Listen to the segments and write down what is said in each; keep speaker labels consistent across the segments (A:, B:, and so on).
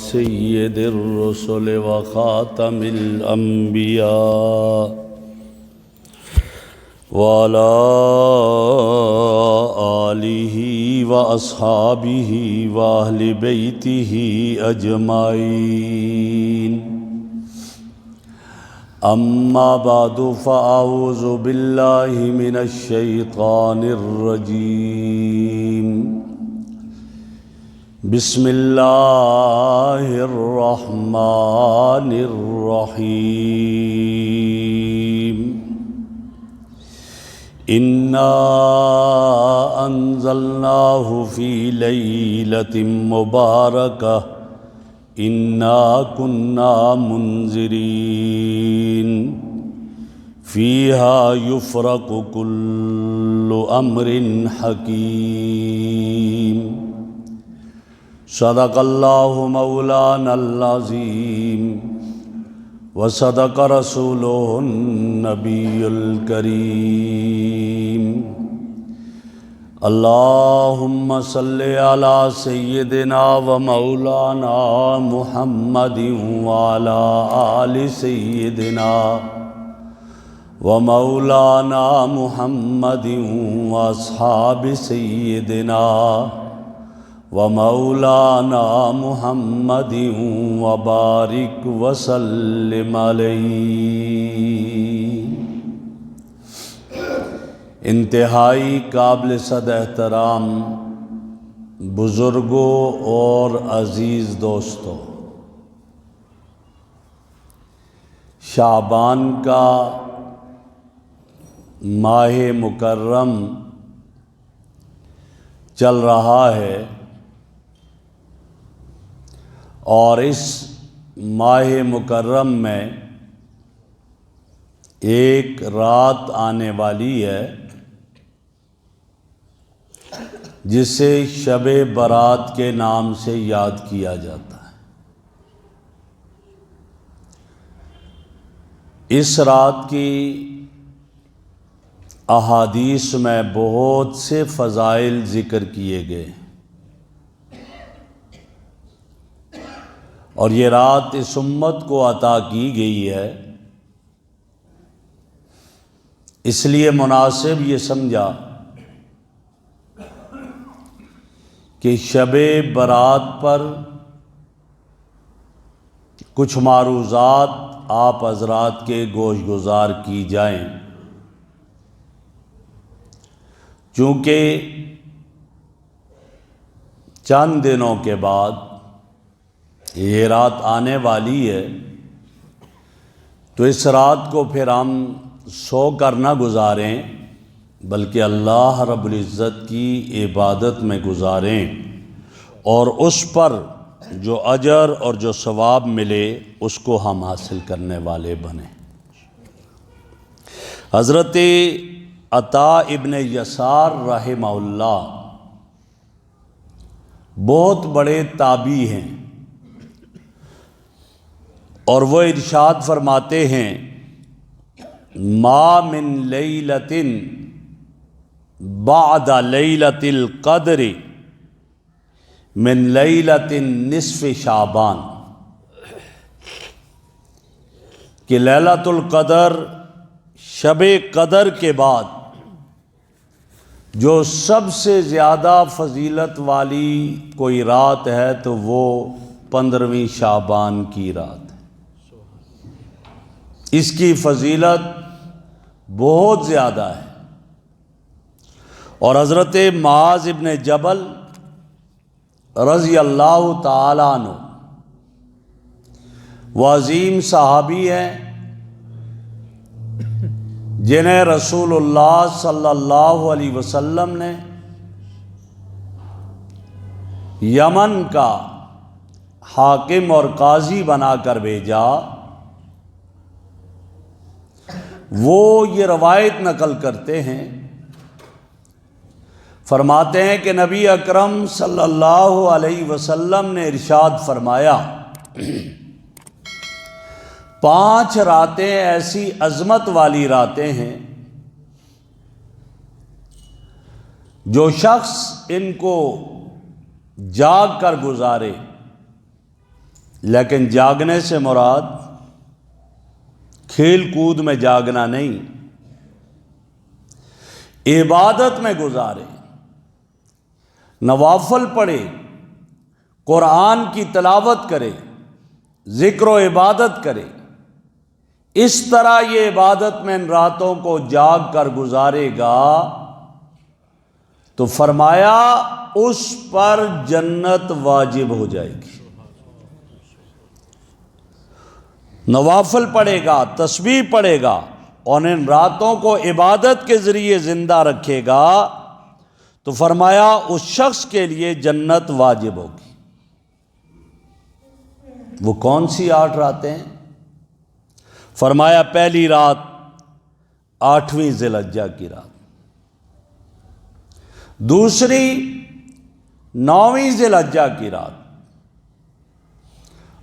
A: سيد الرسل وخاتم الأنبياء وعلى آله وأصحابه وأهل بيته أجمعين. أما بعد فأعوذ بالله من الشيطان الرجيم. بسم الله الرحمن الرحيم. إنا أنزلناه في ليلة مباركة إنا كنا منذرين فيها يفرق كل أمر حكيم. صدق الله مولانا العظيم وصدق رسوله النبي الكريم. اللهم صل على سيدنا ومولانا محمد وعلى آل سيدنا ومولانا محمد وأصحاب سيدنا ومولانا محمد وبارک وسلم علیہ. انتہائی قابل صد احترام بزرگوں اور عزیز دوستوں، شعبان کا ماہ مکرم چل رہا ہے اور اس ماہ مکرم میں ایک رات آنے والی ہے جسے شب برات کے نام سے یاد کیا جاتا ہے. اس رات کی احادیث میں بہت سے فضائل ذکر کیے گئے اور یہ رات اس امت کو عطا کی گئی ہے، اس لیے مناسب یہ سمجھا کہ شب برات پر کچھ معروضات آپ حضرات کے گوش گزار کی جائیں، چونکہ چند دنوں کے بعد یہ رات آنے والی ہے، تو اس رات کو پھر ہم سو کر نہ گزاریں بلکہ اللہ رب العزت کی عبادت میں گزاریں اور اس پر جو اجر اور جو ثواب ملے اس کو ہم حاصل کرنے والے بنیں. حضرت عطا ابن یسار رحمہ اللہ بہت بڑے تابعی ہیں اور وہ ارشاد فرماتے ہیں ما من لیلۃ بعد لیلۃ القدر من لیلۃ نصف شعبان، کہ لیلۃ القدر شب قدر کے بعد جو سب سے زیادہ فضیلت والی کوئی رات ہے تو وہ 15ویں شعبان کی رات ہے. اس کی فضیلت بہت زیادہ ہے. اور حضرت معاذ ابن جبل رضی اللہ تعالیٰ عنہ وہ عظیم صحابی ہیں جنہیں رسول اللہ صلی اللہ علیہ وسلم نے یمن کا حاکم اور قاضی بنا کر بھیجا. وہ یہ روایت نقل کرتے ہیں، فرماتے ہیں کہ نبی اکرم صلی اللہ علیہ وسلم نے ارشاد فرمایا 5 راتیں ایسی عظمت والی راتیں ہیں جو شخص ان کو جاگ کر گزارے لیکن جاگنے سے مراد کھیل کود میں جاگنا نہیں، عبادت میں گزارے، نوافل پڑھے، قرآن کی تلاوت کرے، ذکر و عبادت کرے، اس طرح یہ عبادت میں ان راتوں کو جاگ کر گزارے گا تو فرمایا اس پر جنت واجب ہو جائے گی۔ نوافل پڑھے گا، تسبیح پڑھے گا اور ان راتوں کو عبادت کے ذریعے زندہ رکھے گا تو فرمایا اس شخص کے لیے جنت واجب ہوگی۔ وہ کون سی 8 راتیں ہیں؟ فرمایا پہلی رات 8ویں ذی الحجہ کی رات، دوسری 9ویں ذی الحجہ کی رات،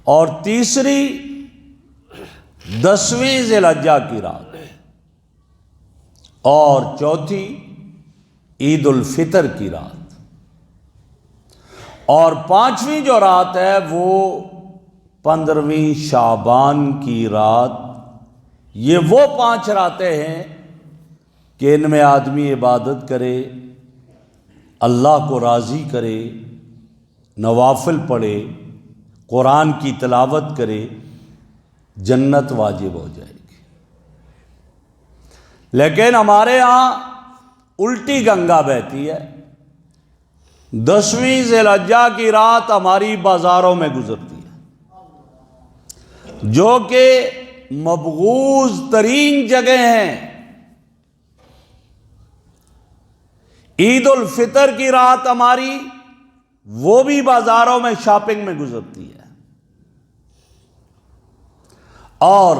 A: اور تیسری 10ویں ذی الحجہ کی رات، اور چوتھی عید الفطر کی رات، اور 5ویں جو رات ہے وہ 15ویں شعبان کی رات۔ یہ وہ 5 راتیں ہیں کہ ان میں آدمی عبادت کرے، اللہ کو راضی کرے، نوافل پڑھے، قرآن کی تلاوت کرے، جنت واجب ہو جائے گی۔ لیکن ہمارے ہاں الٹی گنگا بہتی ہے، 10ویں ذی الحجہ کی رات ہماری بازاروں میں گزرتی ہے، جو کہ مبغوض ترین جگہ ہیں۔ عید الفطر کی رات ہماری وہ بھی بازاروں میں شاپنگ میں گزرتی ہے، اور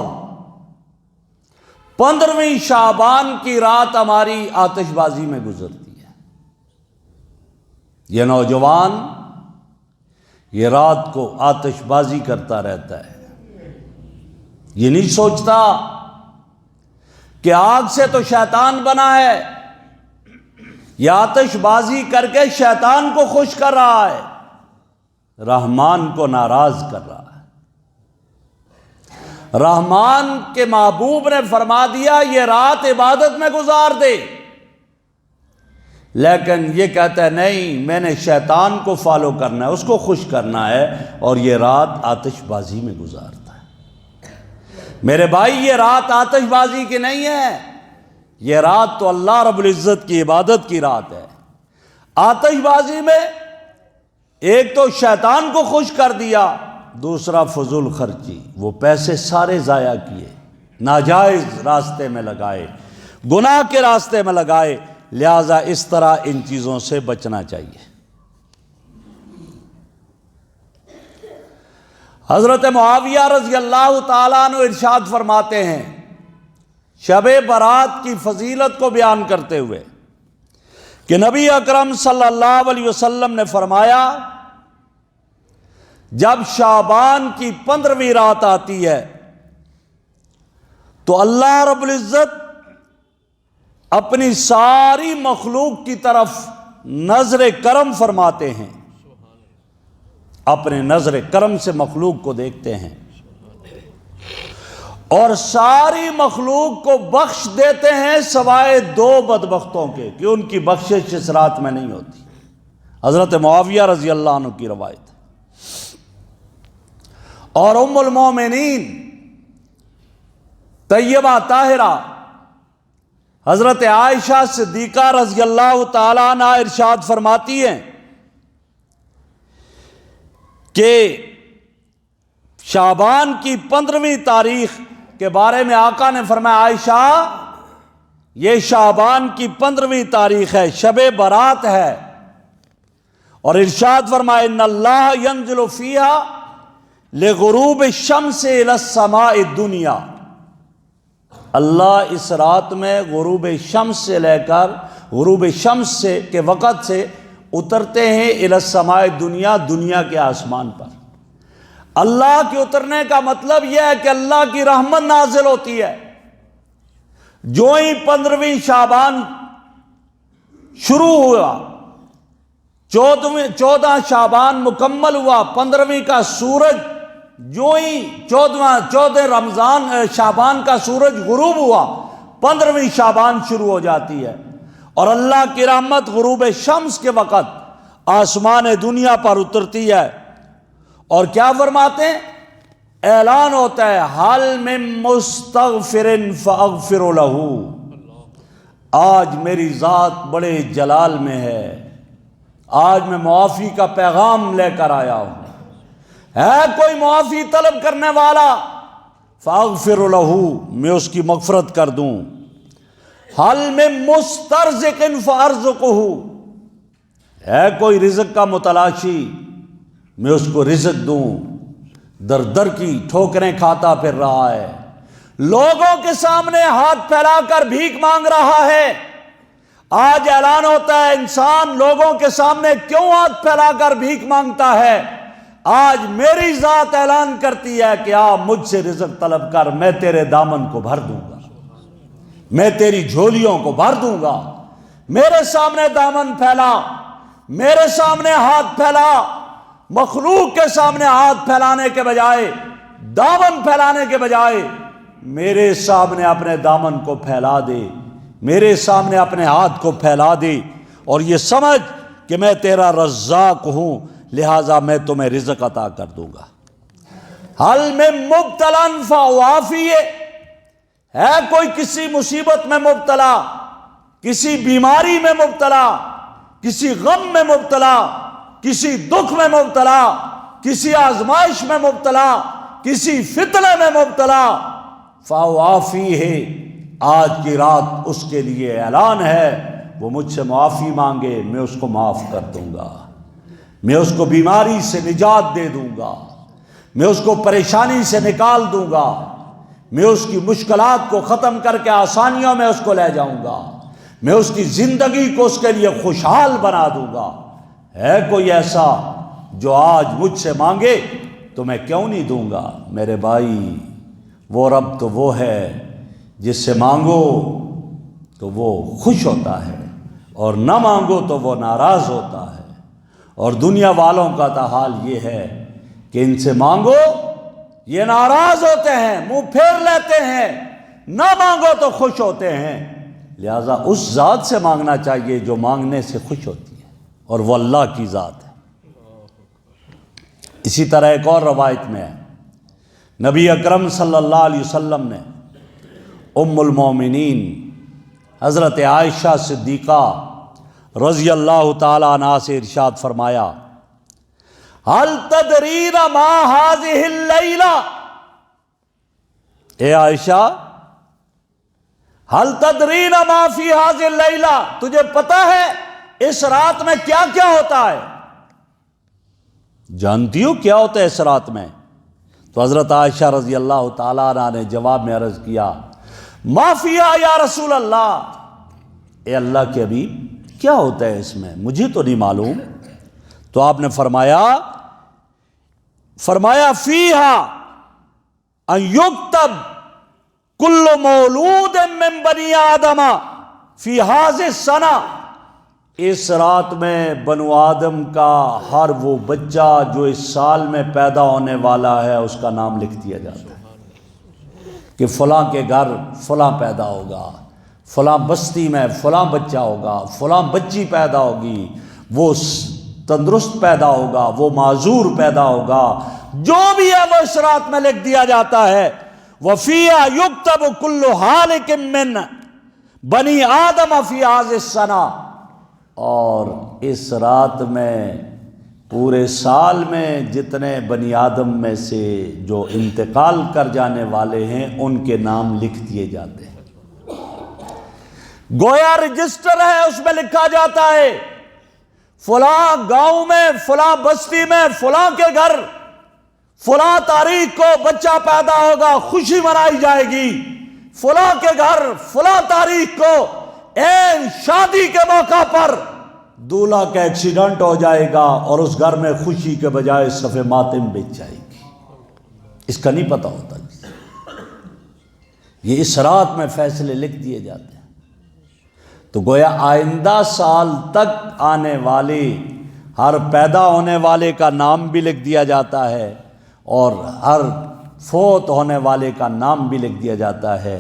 A: 15ویں شعبان کی رات ہماری آتش بازی میں گزرتی ہے۔ یہ نوجوان یہ رات کو آتش بازی کرتا رہتا ہے، یہ نہیں سوچتا کہ آگ سے تو شیطان بنا ہے، یہ آتش بازی کر کے شیطان کو خوش کر رہا ہے، رحمان کو ناراض کر رہا ہے۔ رحمان کے محبوب نے فرما دیا یہ رات عبادت میں گزار دے، لیکن یہ کہتا ہے نہیں، میں نے شیطان کو فالو کرنا ہے، اس کو خوش کرنا ہے، اور یہ رات آتش بازی میں گزارتا ہے۔ میرے بھائی یہ رات آتش بازی کی نہیں ہے، یہ رات تو اللہ رب العزت کی عبادت کی رات ہے۔ آتش بازی میں ایک تو شیطان کو خوش کر دیا، دوسرا فضول خرچی، وہ پیسے سارے ضائع کیے، ناجائز راستے میں لگائے، گناہ کے راستے میں لگائے، لہذا اس طرح ان چیزوں سے بچنا چاہیے۔ حضرت معاویہ رضی اللہ تعالیٰ عنہ ارشاد فرماتے ہیں شب برات کی فضیلت کو بیان کرتے ہوئے کہ نبی اکرم صلی اللہ علیہ وسلم نے فرمایا جب شعبان کی 15ویں رات آتی ہے تو اللہ رب العزت اپنی ساری مخلوق کی طرف نظر کرم فرماتے ہیں، اپنے نظر کرم سے مخلوق کو دیکھتے ہیں اور ساری مخلوق کو بخش دیتے ہیں سوائے 2 بدبختوں کے کہ ان کی بخشش اس رات میں نہیں ہوتی۔ حضرت معاویہ رضی اللہ عنہ کی روایت ہے۔ اور ام المومنین طیبہ طاہرہ حضرت عائشہ صدیقہ رضی اللہ تعالی عنہ ارشاد فرماتی ہیں کہ شعبان کی 15ویں تاریخ کے بارے میں آقا نے فرمایا عائشہ یہ شعبان کی 15ویں تاریخ ہے، شب برات ہے، اور ارشاد فرمایا ان اللہ ینزل فیہا لغروب الشمس الی السماء الدنیا، اللہ اس رات میں غروب شمس سے لے کر غروب شمس سے کے وقت سے اترتے ہیں الی السماء الدنیا، دنیا کے آسمان پر۔ اللہ کے اترنے کا مطلب یہ ہے کہ اللہ کی رحمت نازل ہوتی ہے۔ جو ہی 15ویں شعبان شروع ہوا، 14 شعبان مکمل ہوا، 15ویں کا سورج جو ہی 14 رمضان شعبان کا سورج غروب ہوا 15ویں شعبان شروع ہو جاتی ہے، اور اللہ کی رحمت غروب شمس کے وقت آسمان دنیا پر اترتی ہے، اور کیا فرماتے ہیں؟ اعلان ہوتا ہے حل من مستغفر فاغفر لہ، آج میری ذات بڑے جلال میں ہے، آج میں معافی کا پیغام لے کر آیا ہوں، ہے کوئی معافی طلب کرنے والا فاغفر لہ، میں اس کی مغفرت کر دوں۔ حل من مسترزق فارزقہ، ہے کوئی رزق کا متلاشی، میں اس کو رزق دوں۔ در در کی ٹھوکریں کھاتا پھر رہا ہے، لوگوں کے سامنے ہاتھ پھیلا کر بھیک مانگ رہا ہے۔ آج اعلان ہوتا ہے انسان لوگوں کے سامنے کیوں ہاتھ پھیلا کر بھیک مانگتا ہے؟ آج میری ذات اعلان کرتی ہے کہ آ مجھ سے رزق طلب کر، میں تیرے دامن کو بھر دوں گا، میں تیری جھولیوں کو بھر دوں گا۔ میرے سامنے دامن پھیلا، میرے سامنے ہاتھ پھیلا، مخلوق کے سامنے ہاتھ پھیلانے کے بجائے، دامن پھیلانے کے بجائے میرے سامنے اپنے دامن کو پھیلا دے، میرے سامنے اپنے ہاتھ کو پھیلا دے، اور یہ سمجھ کہ میں تیرا رزاق ہوں، لہٰذا میں تمہیں رزق عطا کر دوں گا۔ حل من مبتلا فعافیہ، ہے کوئی کسی مصیبت میں مبتلا، کسی بیماری میں مبتلا، کسی غم میں مبتلا، کسی دکھ میں مبتلا، کسی آزمائش میں مبتلا، کسی فتنہ میں مبتلا، فعافیہ، آج کی رات اس کے لیے اعلان ہے وہ مجھ سے معافی مانگے، میں اس کو معاف کر دوں گا، میں اس کو بیماری سے نجات دے دوں گا، میں اس کو پریشانی سے نکال دوں گا، میں اس کی مشکلات کو ختم کر کے آسانیوں میں اس کو لے جاؤں گا، میں اس کی زندگی کو اس کے لیے خوشحال بنا دوں گا۔ ہے کوئی ایسا جو آج مجھ سے مانگے تو میں کیوں نہیں دوں گا؟ میرے بھائی، وہ رب تو وہ ہے جس سے مانگو تو وہ خوش ہوتا ہے، اور نہ مانگو تو وہ ناراض ہوتا ہے۔ اور دنیا والوں کا تو حال یہ ہے کہ ان سے مانگو یہ ناراض ہوتے ہیں، منہ پھیر لیتے ہیں، نہ مانگو تو خوش ہوتے ہیں۔ لہذا اس ذات سے مانگنا چاہیے جو مانگنے سے خوش ہوتی ہے، اور وہ اللہ کی ذات ہے۔ اسی طرح ایک اور روایت میں ہے، نبی اکرم صلی اللہ علیہ وسلم نے ام المومنین حضرت عائشہ صدیقہ رضی اللہ تعالی عنہا سے ارشاد فرمایا، هل تدرین ما هذه اللیلہ، اے عائشہ هل تدرین ما فی هذه اللیلہ، تجھے پتہ ہے اس رات میں کیا کیا ہوتا ہے؟ جانتی ہو کیا ہوتا ہے اس رات میں؟ تو حضرت عائشہ رضی اللہ تعالی عنہ نے جواب میں عرض کیا، ما فیہا یا رسول اللہ، اے اللہ کے حبیب کیا ہوتا ہے اس میں؟ مجھے تو نہیں معلوم۔ تو آپ نے فرمایا فیہا ان یکتب کل مولود من بنی آدم فی ہذہ السنہ، اس رات میں بنو آدم کا ہر وہ بچہ جو اس سال میں پیدا ہونے والا ہے اس کا نام لکھ دیا جاتا ہے کہ فلاں کے گھر فلاں پیدا ہوگا، فلاں بستی میں فلاں بچہ ہوگا، فلاں بچی پیدا ہوگی، وہ تندرست پیدا ہوگا، وہ معذور پیدا ہوگا، جو بھی ہے وہ اس رات میں لکھ دیا جاتا ہے۔ وَفِيهَا يُكْتَبُ كُلُّ هَالِكٍ مِّن بنی آدم فی هذہ السنہ، اور اس رات میں پورے سال میں جتنے بنی آدم میں سے جو انتقال کر جانے والے ہیں ان کے نام لکھ دیے جاتے ہیں۔ گویا رجسٹر ہے، اس میں لکھا جاتا ہے فلاں گاؤں میں، فلاں بستی میں، فلاں کے گھر فلاں تاریخ کو بچہ پیدا ہوگا، خوشی منائی جائے گی، فلاں کے گھر فلاں تاریخ کو این شادی کے موقع پر دولہا کا ایکسیڈنٹ ہو جائے گا اور اس گھر میں خوشی کے بجائے صف ماتم بچ جائے گی۔ اس کا نہیں پتہ ہوتا، یہ اس رات میں فیصلے لکھ دیے جاتے ہیں۔ تو گویا آئندہ سال تک آنے والے ہر پیدا ہونے والے کا نام بھی لکھ دیا جاتا ہے، اور ہر فوت ہونے والے کا نام بھی لکھ دیا جاتا ہے،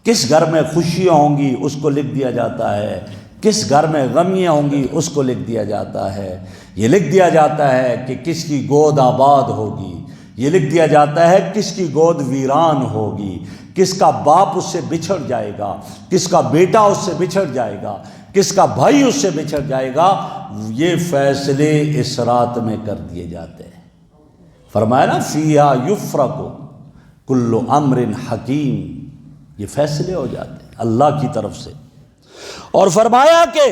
A: کس گھر میں خوشیاں ہوں گی اس کو لکھ دیا جاتا ہے، کس گھر میں غمیاں ہوں گی اس کو لکھ دیا جاتا ہے، یہ لکھ دیا جاتا ہے کہ کس کی گود آباد ہوگی، یہ لکھ دیا جاتا ہے کس کی گود ویران ہوگی، کس کا باپ اس سے بچھڑ جائے گا، کس کا بیٹا اس سے بچھڑ جائے گا، کس کا بھائی اس سے بچھڑ جائے گا۔ یہ فیصلے اس رات میں کر دیے جاتے ہیں۔ فرمایا نا فیہا یفرق کل امر حکیم، یہ فیصلے ہو جاتے ہیں اللہ کی طرف سے۔ اور فرمایا کہ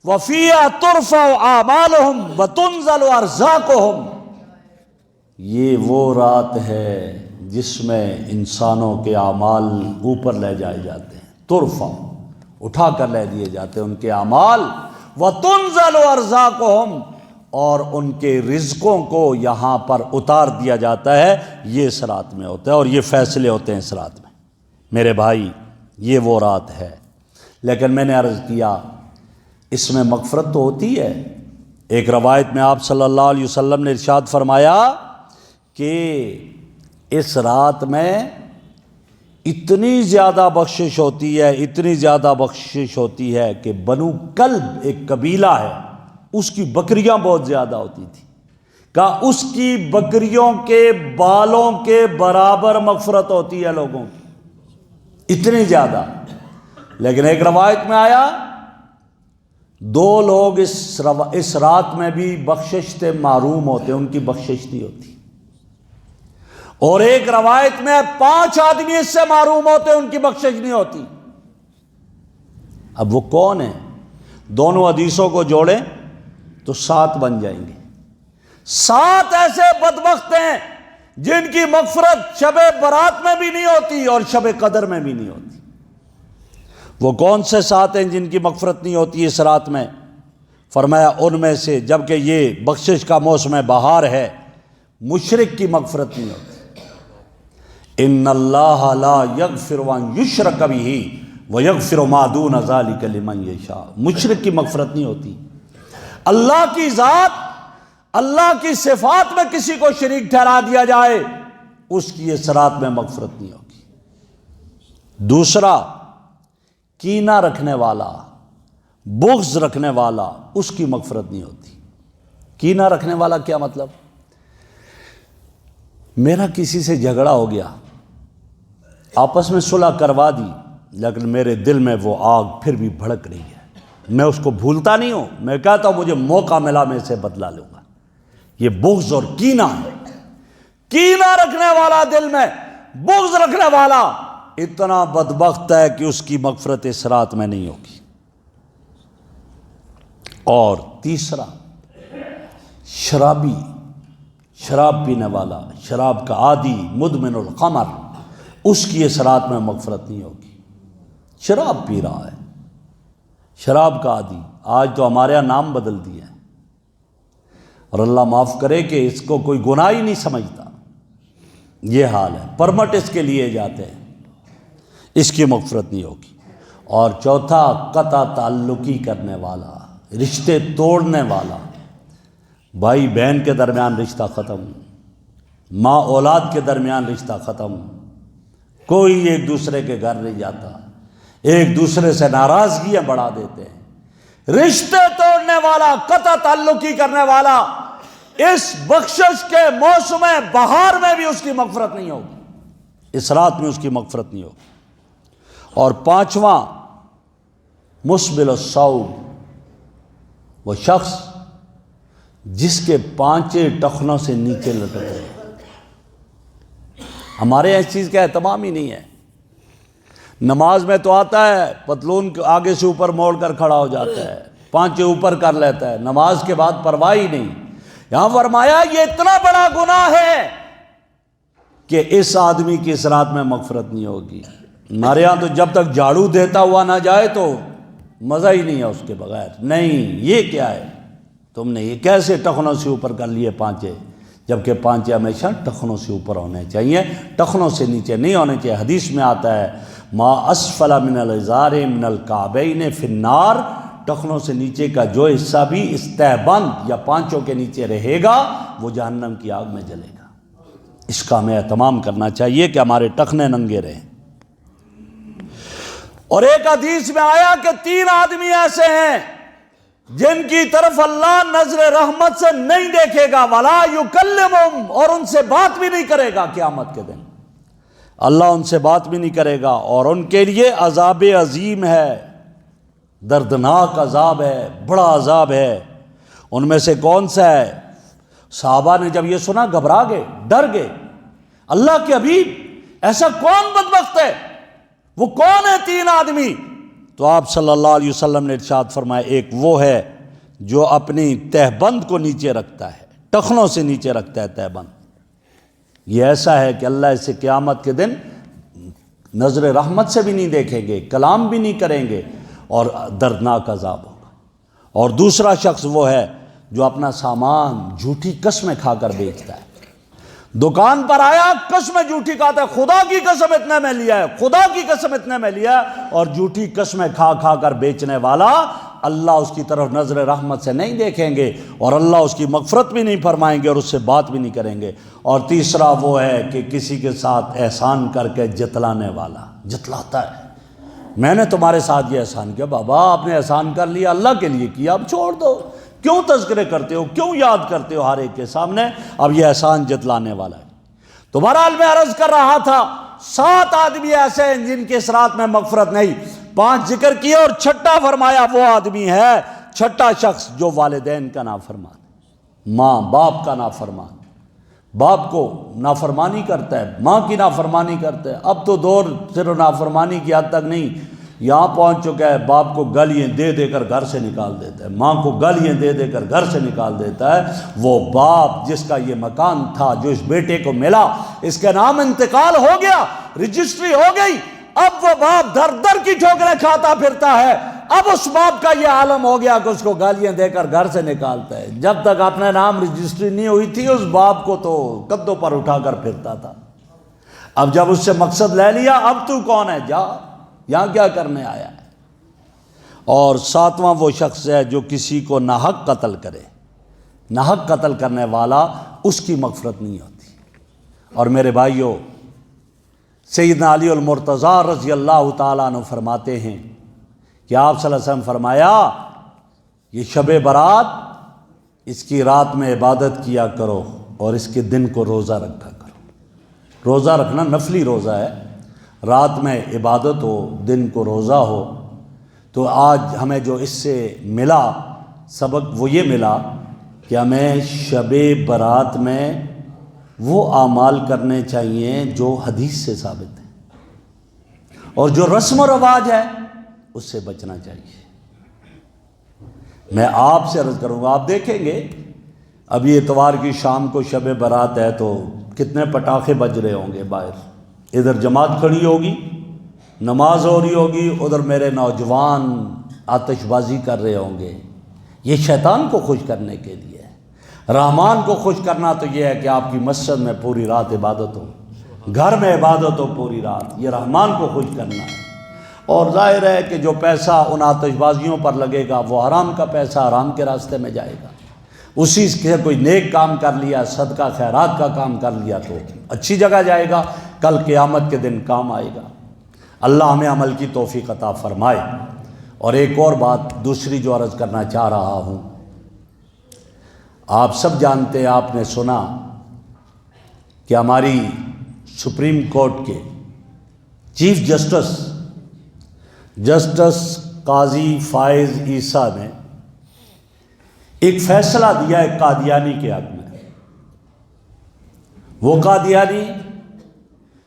A: وَفِيهَا تُرْفَعُ أَعْمَالُهُمْ وَتُنزَلُ أَرْزَاقُهُمْ، یہ وہ رات ہے جس میں انسانوں کے اعمال اوپر لے جائے جاتے ہیں، ترفع اٹھا کر لے دیے جاتے ہیں ان کے اعمال، وَتُنزَلُ أَرْزَاقُهُمْ، اور ان کے رزقوں کو یہاں پر اتار دیا جاتا ہے۔ یہ اس رات میں ہوتا ہے اور یہ فیصلے ہوتے ہیں اس رات میں۔ میرے بھائی یہ وہ رات ہے، لیکن میں نے عرض کیا اس میں مغفرت تو ہوتی ہے۔ ایک روایت میں آپ صلی اللہ علیہ وسلم نے ارشاد فرمایا کہ اس رات میں اتنی زیادہ بخشش ہوتی ہے، اتنی زیادہ بخشش ہوتی ہے کہ بنو کلب ایک قبیلہ ہے، اس کی بکریاں بہت زیادہ ہوتی تھی، کہا اس کی بکریوں کے بالوں کے برابر مغفرت ہوتی ہے لوگوں کی، اتنی زیادہ۔ لیکن ایک روایت میں آیا دو لوگ اس رات میں بھی بخشش سے محروم ہوتے، ان کی بخشش نہیں ہوتی، اور ایک روایت میں 5 آدمی اس سے محروم ہوتے، ان کی بخشش نہیں ہوتی۔ اب وہ کون ہیں؟ دونوں حدیثوں کو جوڑیں تو 7 بن جائیں گے۔ 7 ایسے بدبخت ہیں جن کی مغفرت شب برات میں بھی نہیں ہوتی اور شب قدر میں بھی نہیں ہوتی۔ وہ کون سے 7 ہیں جن کی مغفرت نہیں ہوتی اس رات میں؟ فرمایا ان میں سے، جبکہ یہ بخشش کا موسم بہار ہے، مشرک کی مغفرت نہیں ہوتی۔ ان اللہ لا یغفر ان یشرک بہ ویغفر ما دون ذلک لمن یشاء، مشرک کی مغفرت نہیں ہوتی۔ اللہ کی ذات، اللہ کی صفات میں کسی کو شریک ٹھہرا دیا جائے، اس کی اس رات میں مغفرت نہیں ہوگی۔ دوسرا، کینہ رکھنے والا، بغض رکھنے والا، اس کی مغفرت نہیں ہوتی۔ کینہ رکھنے والا کیا مطلب؟ میرا کسی سے جھگڑا ہو گیا، آپس میں صلح کروا دی، لیکن میرے دل میں وہ آگ پھر بھی بھڑک رہی ہے، میں اس کو بھولتا نہیں ہوں، میں کہتا ہوں مجھے موقع ملا میں اسے بدلا لوں گا۔ یہ بغض اور کینہ ہے۔ کینہ رکھنے والا، دل میں بغض رکھنے والا اتنا بدبخت ہے کہ اس کی مغفرت اس رات میں نہیں ہوگی۔ اور تیسرا، شرابی، شراب پینے والا، شراب کا عادی، مدمن الخمر، اس کی اس رات میں مغفرت نہیں ہوگی۔ شراب پی رہا ہے، شراب کا عادی، آج تو ہمارے یہاں نام بدل دیا ہے، اور اللہ معاف کرے کہ اس کو کوئی گناہ ہی نہیں سمجھتا، یہ حال ہے، پرمٹ اس کے لیے جاتے ہیں، اس کی مغفرت نہیں ہوگی۔ اور چوتھا، قطع تعلقی کرنے والا، رشتے توڑنے والا، بھائی بہن کے درمیان رشتہ ختم، ماں اولاد کے درمیان رشتہ ختم، کوئی ایک دوسرے کے گھر نہیں جاتا، ایک دوسرے سے ناراضگیاں بڑھا دیتے ہیں، رشتے توڑنے والا، قطع تعلقی کرنے والا، اس بخشش کے موسم بہار میں بھی اس کی مغفرت نہیں ہوگی، اس رات میں اس کی مغفرت نہیں ہوگی۔ اور پانچواں، مسبل الصوم، وہ شخص جس کے پانچے ٹخنوں سے نیچے لٹک رہے ہیں۔ ہمارے یہاں اس چیز کا اہتمام ہی نہیں ہے۔ نماز میں تو آتا ہے پتلون آگے سے اوپر موڑ کر کھڑا ہو جاتا ہے، پانچے اوپر کر لیتا ہے، نماز کے بعد پرواہ ہی نہیں۔ یہاں فرمایا یہ اتنا بڑا گناہ ہے کہ اس آدمی کی اس رات میں مغفرت نہیں ہوگی۔ ہمارے یہاں تو جب تک جھاڑو دیتا ہوا نہ جائے تو مزہ ہی نہیں ہے اس کے بغیر۔ نہیں، یہ کیا ہے، تم نے یہ کیسے ٹخنوں سے اوپر کر لیے پانچے، جبکہ پانچے ہمیشہ ٹخنوں سے اوپر ہونے چاہیے، ٹخنوں سے نیچے نہیں ہونے چاہیے۔ حدیث میں آتا ہے ما اسفل من الازار من الکعبین فی النار، ٹخنوں سے نیچے کا جو حصہ بھی استہبند یا پانچوں کے نیچے رہے گا وہ جہنم کی آگ میں جلے گا۔ اس کا ہمیں اہتمام کرنا چاہیے کہ ہمارے ٹخنے ننگے رہیں۔ اور ایک حدیث میں آیا کہ 3 آدمی ایسے ہیں جن کی طرف اللہ نظر رحمت سے نہیں دیکھے گا، وَلَا يُكَلِّمُهُمْ، اور ان سے بات بھی نہیں کرے گا قیامت کے دن، اللہ ان سے بات بھی نہیں کرے گا، اور ان کے لیے عذاب عظیم ہے، دردناک عذاب ہے، بڑا عذاب ہے۔ ان میں سے کون سا ہے؟ صحابہ نے جب یہ سنا گھبرا گئے، ڈر گئے، اللہ کے حبیب ایسا کون بدبخت ہے، وہ کون ہے 3 آدمی؟ تو آپ صلی اللہ علیہ وسلم نے ارشاد فرمایا ایک وہ ہے جو اپنی تہبند کو نیچے رکھتا ہے، ٹخنوں سے نیچے رکھتا ہے تہبند، یہ ایسا ہے کہ اللہ اسے قیامت کے دن نظر رحمت سے بھی نہیں دیکھیں گے، کلام بھی نہیں کریں گے، اور دردناک عذاب ہوگا۔ اور دوسرا شخص وہ ہے جو اپنا سامان جھوٹی قسمیں کھا کر بیچتا ہے، دکان پر آیا قسمیں جھوٹی کھاتا ہے، خدا کی قسم اتنے میں لیا ہے، خدا کی قسم اتنے میں لیا ہے، اور جھوٹی قسمیں کھا کھا کر بیچنے والا اللہ اس کی طرف نظر رحمت سے نہیں دیکھیں گے، اور اللہ اس کی مغفرت بھی نہیں فرمائیں گے، اور اس سے بات بھی نہیں کریں گے۔ اور تیسرا وہ ہے کہ کسی کے ساتھ احسان کر کے جتلانے والا، جتلاتا ہے، میں نے تمہارے ساتھ یہ احسان کیا، بابا آپ نے احسان کر لیا، اللہ کے لیے کیا، اب چھوڑ دو، کیوں تذکرے کرتے ہو، کیوں یاد کرتے ہو ہر ایک کے سامنے؟ اب یہ احسان جتلانے والا ہے۔ تو بہرحال میں عرض کر رہا تھا 7 آدمی ایسے ہیں جن کے صراط میں مغفرت نہیں، 5 ذکر کیے، اور 6واں فرمایا وہ آدمی ہے، 6واں شخص جو والدین کا نافرمان، ماں باپ کا نافرمان، باپ کو نافرمانی کرتا ہے، ماں کی نافرمانی کرتا ہے۔ اب تو دور صرف نافرمانی کی حد تک نہیں، یہاں پہنچ چکا ہے باپ کو گالیاں دے دے کر گھر سے نکال دیتا ہے، ماں کو گالیاں دے دے کر گھر سے نکال دیتا ہے۔ وہ باپ جس کا یہ مکان تھا، جو اس بیٹے کو ملا، اس کے نام انتقال ہو گیا، رجسٹری ہو گئی، اب وہ باپ در در کی ٹھوکریں کھاتا پھرتا ہے۔ اب اس باپ کا یہ عالم ہو گیا کہ اس کو گالیاں دے کر گھر سے نکالتا ہے۔ جب تک اپنے نام رجسٹری نہیں ہوئی تھی، اس باپ کو تو قدوں پر اٹھا کر پھرتا تھا۔ اب جب اس سے مقصد لے لیا، اب تو کون ہے، جا یہاں کیا کرنے آیا ہے۔ اور 7واں وہ شخص ہے جو کسی کو ناحق قتل کرے، ناحق قتل کرنے والا، اس کی مغفرت نہیں ہوتی۔ اور میرے بھائیوں، سیدنا علی المرتضیٰ رضی اللہ تعالیٰ عنہ فرماتے ہیں کہ آپ صلی اللہ علیہ وسلم فرمایا یہ شب برات، اس کی رات میں عبادت کیا کرو اور اس کے دن کو روزہ رکھا کرو۔ روزہ رکھنا نفلی روزہ ہے، رات میں عبادت ہو، دن کو روزہ ہو۔ تو آج ہمیں جو اس سے ملا سبق وہ یہ ملا کہ ہمیں شب برات میں وہ اعمال کرنے چاہیے جو حدیث سے ثابت ہیں، اور جو رسم و رواج ہے اس سے بچنا چاہیے۔ میں آپ سے عرض کروں گا، آپ دیکھیں گے ابھی اتوار کی شام کو شب برات ہے تو کتنے پٹاخے بج رہے ہوں گے باہر، ادھر جماعت کھڑی ہوگی، نماز ہو رہی ہوگی، ادھر میرے نوجوان آتش بازی کر رہے ہوں گے۔ یہ شیطان کو خوش کرنے کے لیے ہے۔ رحمان کو خوش کرنا تو یہ ہے کہ آپ کی مسجد میں پوری رات عبادت ہو، گھر میں عبادت ہو پوری رات، یہ رحمان کو خوش کرنا ہے۔ اور ظاہر ہے کہ جو پیسہ ان آتش بازیوں پر لگے گا وہ حرام کا پیسہ حرام کے راستے میں جائے گا۔ اسی سے کوئی نیک کام کر لیا، صدقہ خیرات کا کام کر لیا تو اچھی جگہ جائے گا، کل قیامت کے دن کام آئے گا۔ اللہ ہمیں عمل کی توفیق عطا فرمائے۔ اور ایک اور بات دوسری جو عرض کرنا چاہ رہا ہوں، آپ سب جانتے ہیں، آپ نے سنا کہ ہماری سپریم کورٹ کے چیف جسٹس قاضی فائز عیسیٰ نے ایک فیصلہ دیا ہے قادیانی کے حق میں۔ وہ قادیانی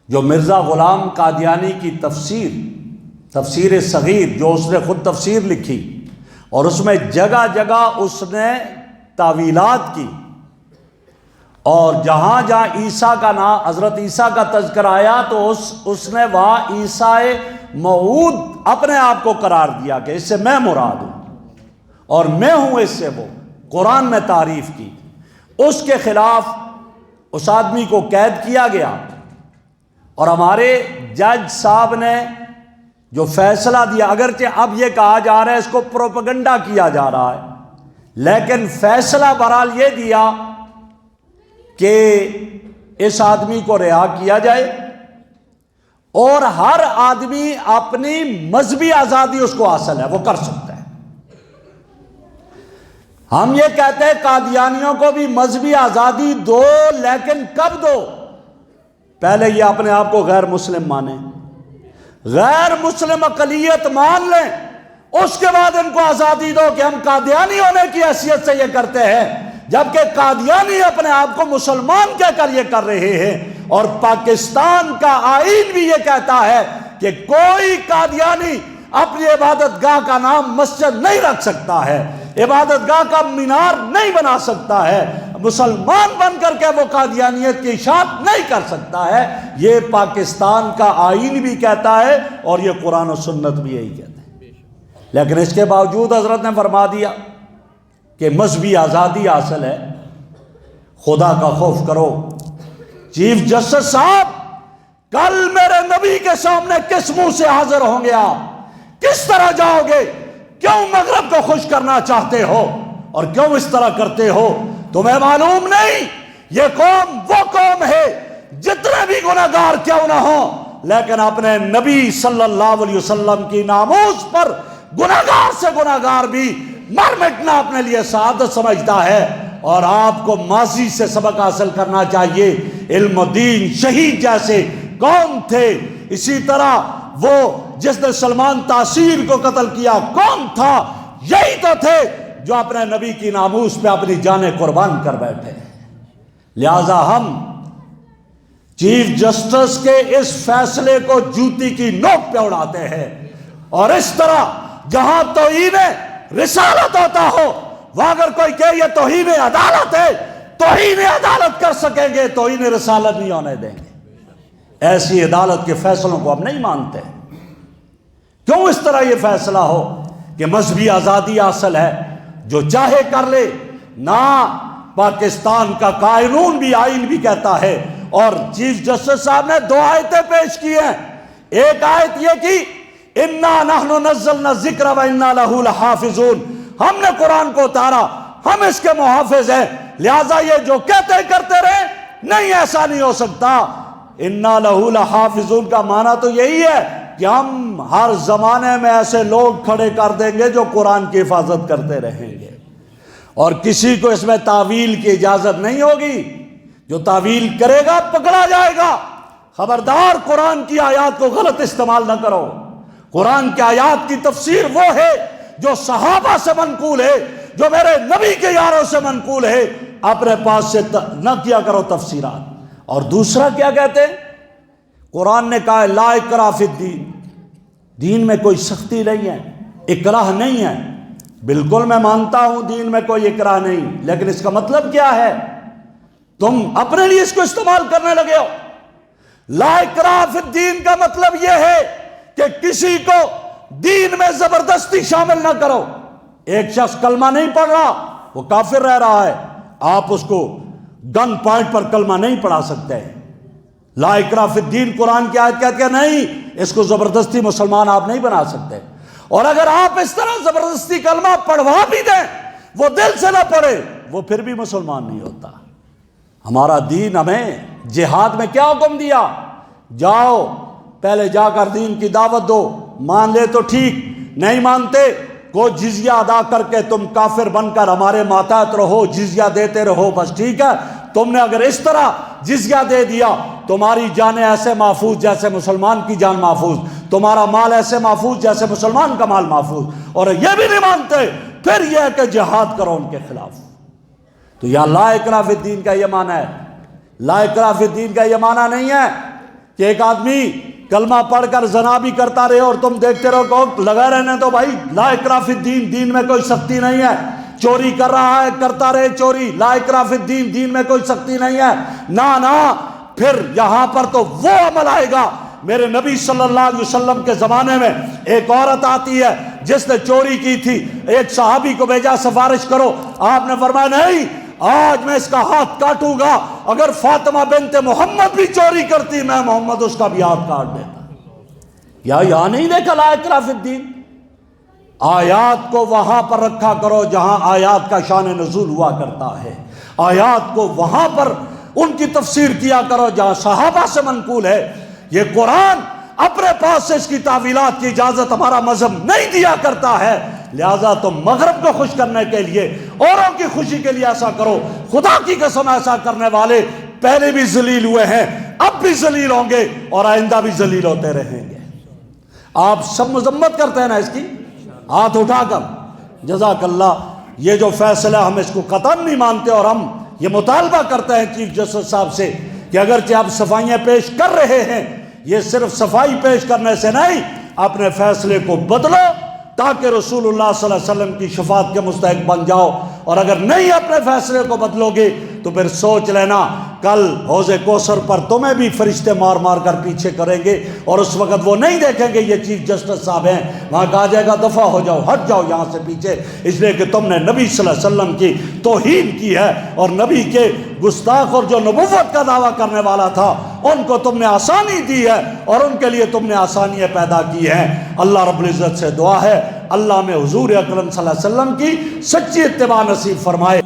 A: جو مرزا غلام قادیانی کی تفسیر صغیر، جو اس نے خود تفسیر لکھی اور اس میں جگہ جگہ اس نے تعویلات کی، اور جہاں جہاں عیسیٰ کا نام، حضرت عیسیٰ کا تذکر آیا تو اس نے وہاں عیسیٰ موعود اپنے آپ کو قرار دیا کہ اس سے میں مراد ہوں اور میں ہوں اس سے وہ، قرآن میں تعریف کی۔ اس کے خلاف اس آدمی کو قید کیا گیا، اور ہمارے جج صاحب نے جو فیصلہ دیا، اگرچہ اب یہ کہا جا رہا ہے اس کو پروپیگنڈا کیا جا رہا ہے، لیکن فیصلہ بہرحال یہ دیا کہ اس آدمی کو رہا کیا جائے اور ہر آدمی اپنی مذہبی آزادی اس کو حاصل ہے، وہ کر سکتا ہے۔ ہم یہ کہتے ہیں قادیانیوں کو بھی مذہبی آزادی دو، لیکن کب دو؟ پہلے یہ اپنے آپ کو غیر مسلم مانیں، غیر مسلم اقلیت مان لیں، اس کے بعد ان کو آزادی دو کہ ہم قادیانی ہونے کی حیثیت سے یہ کرتے ہیں، جبکہ قادیانی اپنے آپ کو مسلمان کہہ کر یہ کر رہے ہیں۔ اور پاکستان کا آئین بھی یہ کہتا ہے کہ کوئی قادیانی اپنی عبادت گاہ کا نام مسجد نہیں رکھ سکتا ہے، عبادت گاہ کا مینار نہیں بنا سکتا ہے، مسلمان بن کر کے وہ قادیانیت کی اشاعت نہیں کر سکتا ہے۔ یہ پاکستان کا آئین بھی کہتا ہے اور یہ قرآن و سنت بھی یہی کہتے ہیں۔ لیکن اس کے باوجود حضرت نے فرما دیا کہ مذہبی آزادی حاصل ہے، خدا کا خوف کرو۔ چیف جسٹس صاحب، کل میرے نبی کے سامنے کس منہ سے حاضر ہوں گے؟ آپ کس طرح جاؤ گے؟ کیوں مغرب کو خوش کرنا چاہتے ہو اور کیوں اس طرح کرتے ہو؟ تمہیں معلوم نہیں یہ قوم وہ قوم ہے جتنے بھی گناہگار کیوں نہ ہو، لیکن اپنے نبی صلی اللہ علیہ وسلم کی ناموس پر گناہگار سے گناہگار بھی مر مٹنا اپنے لیے سعادت سمجھتا ہے۔ اور آپ کو ماضی سے سبق حاصل کرنا چاہیے۔ علم الدین شہید جیسے کون تھے؟ اسی طرح وہ جس نے سلمان تاثیر کو قتل کیا کون تھا؟ یہی تو تھے جو اپنے نبی کی ناموس پہ اپنی جانیں قربان کر بیٹھے۔ لہذا ہم چیف جسٹس کے اس فیصلے کو جوتی کی نوک پہ اڑاتے ہیں، اور اس طرح جہاں توہین رسالت ہوتا ہو، وہ اگر کوئی کہ یہ توہین عدالت ہے، توہین عدالت کر سکیں گے، توہین رسالت نہیں ہونے دیں گے۔ ایسی عدالت کے فیصلوں کو ہم نہیں مانتے۔ کیوں اس طرح یہ فیصلہ ہو کہ مذہبی آزادی حاصل ہے، جو چاہے کر لے؟ نہ، پاکستان کا قانون بھی، آئین بھی کہتا ہے۔ اور چیف جسٹس صاحب نے دو آیتیں پیش کی ہیں۔ ایک آیت یہ کی اِنَّا نَحْنُ نَزَّلْنَا الذِّكْرَ وَإِنَّا لَهُ لَحَافِظُونَ، ہم نے قرآن کو اتارا، ہم اس کے محافظ ہیں، لہٰذا یہ جو کہتے کرتے رہے، نہیں، ایسا نہیں ہو سکتا۔ اِنَّا لَهُ لَحَافِظُونَ کا معنی تو یہی ہے کہ ہم ہر زمانے میں ایسے لوگ کھڑے کر دیں گے جو قرآن کی حفاظت کرتے رہیں گے، اور کسی کو اس میں تعویل کی اجازت نہیں ہوگی۔ جو تعویل کرے گا پکڑا جائے گا۔ خبردار، قرآن کی آیات کو غلط استعمال نہ کرو۔ قرآن کی آیات کی تفسیر وہ ہے جو صحابہ سے منقول ہے، جو میرے نبی کے یاروں سے منقول ہے، اپنے پاس سے نہ کیا کرو تفسیرات۔ اور دوسرا کیا کہتے ہیں؟ قرآن نے کہا لا اکراہ فی الدین، دین میں کوئی سختی نہیں ہے، اکراہ نہیں ہے۔ بالکل میں مانتا ہوں دین میں کوئی اکراہ نہیں، لیکن اس کا مطلب کیا ہے؟ تم اپنے لیے اس کو استعمال کرنے لگے ہو۔ لا اکراہ فی الدین کا مطلب یہ ہے کہ کسی کو دین میں زبردستی شامل نہ کرو۔ ایک شخص کلمہ نہیں پڑھ رہا، وہ کافر رہ رہا ہے، آپ اس کو گن پوائنٹ پر کلمہ نہیں پڑھا سکتے۔ لا اکراہ فی الدین قرآن کی آیت کہتی ہے نہیں، اس کو زبردستی مسلمان آپ نہیں بنا سکتے۔ اور اگر آپ اس طرح زبردستی کلمہ پڑھوا بھی دیں، وہ دل سے نہ پڑھے، وہ پھر بھی مسلمان نہیں ہوتا۔ ہمارا دین ہمیں جہاد میں کیا حکم دیا؟ جاؤ، پہلے جا کر دین کی دعوت دو، مان لے تو ٹھیک، نہیں مانتے کو جزیہ ادا کر کے تم کافر بن کر ہمارے ماتحت رہو، جزیہ دیتے رہو، بس ٹھیک ہے۔ تم نے اگر اس طرح جزیہ دے دیا، تمہاری جانیں ایسے محفوظ جیسے مسلمان کی جان محفوظ، تمہارا مال ایسے محفوظ جیسے مسلمان کا مال محفوظ، اور یہ بھی نہیں مانتے، پھر یہ ہے کہ جہاد کرو ان کے خلاف۔ تو یا لا اکراہ فی الدین کا یہ معنی ہے۔ لا اکراہ فی الدین کا یہ معنی نہیں ہے کہ ایک آدمی کلمہ پڑھ کر زنا بھی کرتا رہے اور تم دیکھتے رہو کہ لگا رہنے تو بھائی لا اکراہ فی الدین، دین میں کوئی سختی نہیں ہے۔ چوری کر رہا ہے، کرتا رہے چوری، لا اکراہ فی الدین، دین میں کوئی سختی نہیں ہے۔ نہ، پھر یہاں پر تو وہ عمل آئے گا۔ میرے نبی صلی اللہ علیہ وسلم کے زمانے میں ایک عورت آتی ہے جس نے چوری کی تھی، ایک صحابی کو بھیجا سفارش کرو، آپ نے فرمایا نہیں، آج میں اس کا ہاتھ کاٹوں گا، اگر فاطمہ بنت محمد بھی چوری کرتی میں محمد اس کا بھی ہاتھ کاٹ دیتا۔ یا نہیں دیکھا لا اکراہ فی الدین؟ آیات کو وہاں پر رکھا کرو جہاں آیات کا شان نزول ہوا کرتا ہے، آیات کو وہاں پر ان کی تفسیر کیا کرو جہاں صحابہ سے منقول ہے۔ یہ قرآن اپنے پاس سے اس کی تعویلات کی اجازت ہمارا مذہب نہیں دیا کرتا ہے، لہذا تم مغرب کو خوش کرنے کے لیے، اوروں کی خوشی کے لیے ایسا کرو۔ خدا کی قسم ایسا کرنے والے پہلے بھی ذلیل ہوئے ہیں، اب بھی ذلیل ہوں گے اور آئندہ بھی ذلیل ہوتے رہیں گے۔ آپ سب مذمت کرتے ہیں نا اس کی، ہاتھ اٹھا کر جزاک اللہ۔ یہ جو فیصلہ ہم اس کو قطعاً نہیں مانتے، اور ہم یہ مطالبہ کرتے ہیں چیف جسٹس صاحب سے کہ اگرچہ آپ صفائیاں پیش کر رہے ہیں، یہ صرف صفائی پیش کرنے سے نہیں، اپنے فیصلے کو بدلو تاکہ رسول اللہ صلی اللہ علیہ وسلم کی شفاعت کے مستحق بن جاؤ۔ اور اگر نہیں اپنے فیصلے کو بدلو گے تو پھر سوچ لینا کل حوض کوثر پر تمہیں بھی فرشتے مار مار کر پیچھے کریں گے، اور اس وقت وہ نہیں دیکھیں گے یہ چیف جسٹس صاحب ہیں، وہاں کہا جائے گا دفع ہو جاؤ، ہٹ جاؤ یہاں سے پیچھے، اس لیے کہ تم نے نبی صلی اللہ علیہ وسلم کی توہین کی ہے، اور نبی کے گستاخ اور جو نبوت کا دعویٰ کرنے والا تھا ان کو تم نے آسانی دی ہے، اور ان کے لیے تم نے آسانیاں پیدا کی ہیں۔ اللہ رب العزت سے دعا ہے اللہ میں حضور اکرم صلی اللہ علیہ وسلم کی سچی اتباع نصیب فرمائے۔